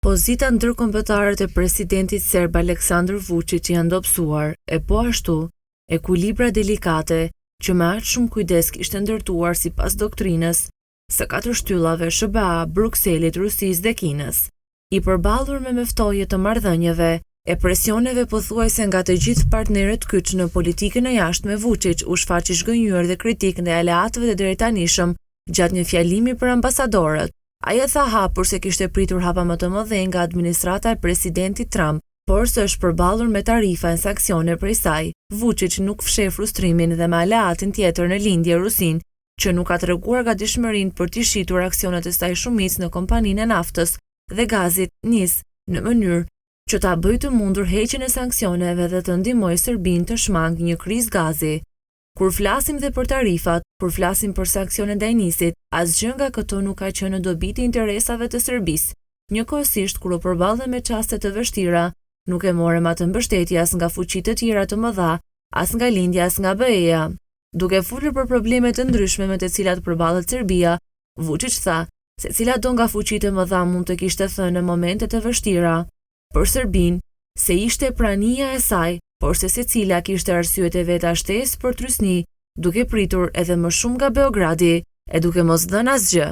Pozita ndërkombëtare të presidentit serb Aleksandar Vučić janë dobësuar, e po ashtu, ekuilibra delikate që me aq shumë kujdes kishte ndërtuar sipas doktrinës së 4 shtyllave SBA, Brukselit, Rusisë dhe Kinës, i përballur me ftoje të marrëdhënieve e presioneve pothuajse nga të gjithë partnerët kyç në politikën e jashtme. Vučić u shfaq i zhgënjur dhe kritik ndaj aleatëve të drejtanishëm gjatë një fjalimi për ambasadorët. Ai e tha hapur se kishte pritur hapa më të mëdhenj nga administrata e presidentit Trump, por se është përballur me tarifa e sanksione prej saj. Vučić nuk fsheh frustrimin dhe me aleatin tjetër në lindje Rusin, që nuk ka treguar gatishmërinë për të shitur aksionet e saj shumicë në kompaninë e naftës dhe gazit NIS në mënyrë që ta bëjë të mundur heqjen e sanksioneve dhe të ndihmojë Serbinë të shmangë një krizë gazi. Kur flasim dhe për tarifat, kur flasim për sanksionet ndaj NIS-it, asgjë nga këto nuk ka qenë në dobi të interesave të Serbisë. Njëkohësisht, kur u përballë me çaste të vështira, nuk e morëm atë mbështetje as nga fuqitë të tjera të mëdha, as nga lindja, as nga BE-ja. Duke folur për probleme të ndryshme me të cilat përballet Serbia, Vučić tha se cilat do nga fuqitë e mëdha mund të kishte thënë në momente të vështira për Serbinë se ishte prania e saj, por se secila kishte arsyet e veta shtesë për trysni, duke pritur edhe më shumë nga Beogradi e duke mos dhënë asgjë.